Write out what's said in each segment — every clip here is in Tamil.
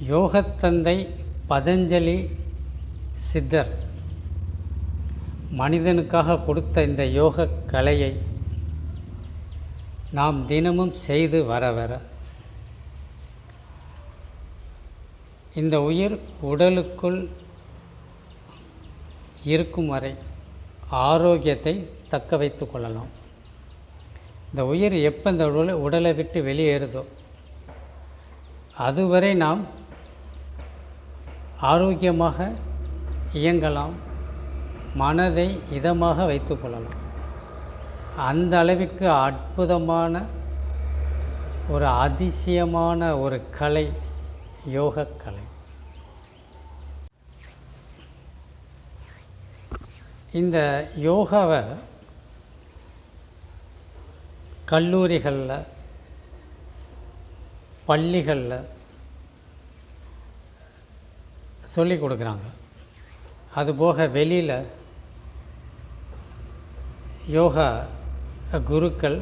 யோகத்தந்தை பதஞ்சலி சித்தர் மனிதனுக்காக கொடுத்த இந்த யோக கலையை நாம் தினமும் செய்து வர வர இந்த உயிர் உடலுக்குள் இருக்கும் வரை ஆரோக்கியத்தை தக்க வைத்து கொள்ளலாம். இந்த உயிர் எப்போ இந்த உடலை விட்டு வெளியேறுதோ அதுவரை நாம் ஆரோக்கியமாக இயங்கலாம், மனதை இதமாக வைத்து கொள்ளலாம். அந்த அளவிற்கு அற்புதமான ஒரு அதிசயமான ஒரு கலை யோகக்கலை. இந்த யோகாவை கல்லூரிகளில், பள்ளிகளில் சொல்லிக் கொடுக்குறாங்க. அதுபோக வெளியில் யோகா குருக்கள்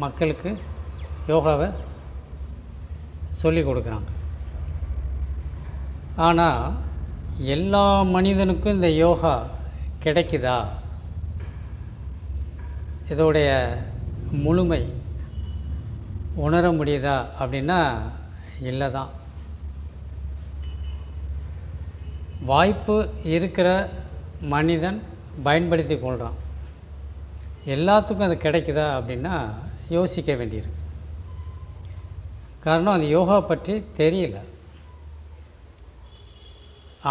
மக்களுக்கு யோகாவை சொல்லிக் கொடுக்குறாங்க. ஆனால் எல்லா மனிதனுக்கும் இந்த யோகா கிடைக்குதா? இதோடைய முழுமை உணர முடியுதா அப்படின்னா இல்லை தான். வாய்ப்பு இருக்கிற மனிதன் பயன்படுத்தி கொள்கிறான். எல்லாத்துக்கும் அது கிடைக்குதா அப்படின்னா யோசிக்க வேண்டியிருக்கு. காரணம் அந்த யோகா பற்றி தெரியல.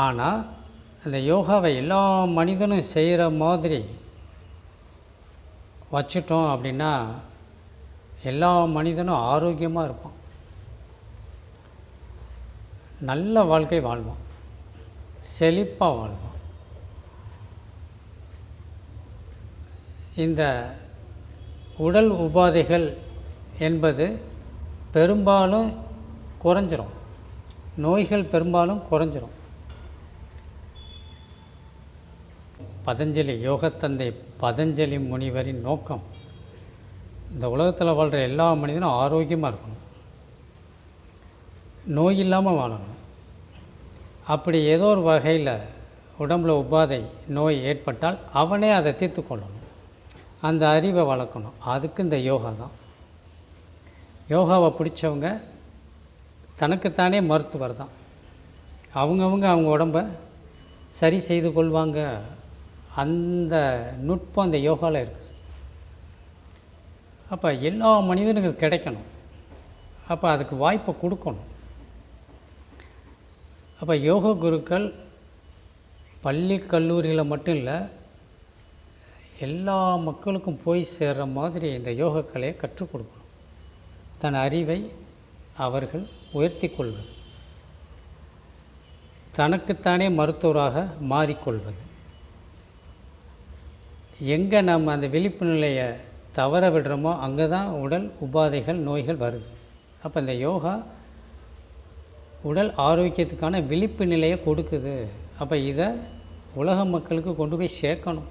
ஆனால் அந்த யோகாவை எல்லா மனிதனும் செய்கிற மாதிரி வச்சுட்டோம் அப்படின்னா எல்லா மனிதனும் ஆரோக்கியமாக இருப்பான், நல்ல வாழ்க்கை வாழ்வான், செழிப்பாக வாழ்வான். இந்த உடல் உபாதைகள் என்பது பெரும்பாலும் குறைஞ்சிரும், நோய்கள் பெரும்பாலும் குறைஞ்சிரும். பதஞ்சலி யோகத்தந்தை பதஞ்சலி முனிவரின் நோக்கம் இந்த உலகத்தில் வாழ்கிற எல்லா மனிதனும் ஆரோக்கியமாக இருக்கணும், நோய் இல்லாமல் வாழணும். அப்படி ஏதோ ஒரு வகையில் உடம்பில் உபாதை நோய் ஏற்பட்டால் அவனே அதை தீர்த்து கொள்ளணும், அந்த அறிவை வளர்க்கணும். அதுக்கு இந்த யோகா தான். யோகாவை பிடிச்சவங்க தனக்குத்தானே மருத்துவர் தான். அவங்க உடம்பை சரி செய்து கொள்வாங்க. அந்த நுட்பம் அந்த யோகாவில் இருக்குது. அப்போ எல்லா மனிதனுக்கும் கிடைக்கணும். அப்போ அதுக்கு வாய்ப்பை கொடுக்கணும். அப்போ யோக குருக்கள் பள்ளி கல்லூரியில் மட்டும் இல்லை, எல்லா மக்களுக்கும் போய் சேர்கிற மாதிரி இந்த யோகக்கலையை கற்றுக் கொடுக்கணும். தன் அறிவை அவர்கள் உயர்த்தி கொள்வது, தனக்குத்தானே மருத்துவராக மாறிக்கொள்வது. எங்கே நம்ம அந்த விழிப்பு நிலையை தவற விடுறோமோ அங்கே தான் உடல் உபாதைகள் நோய்கள் வருது. அப்போ இந்த யோகா உடல் ஆரோக்கியத்துக்கான விழிப்பு நிலையை கொடுக்குது. அப்போ இதை உலக மக்களுக்கு கொண்டு போய் சேர்க்கணும்.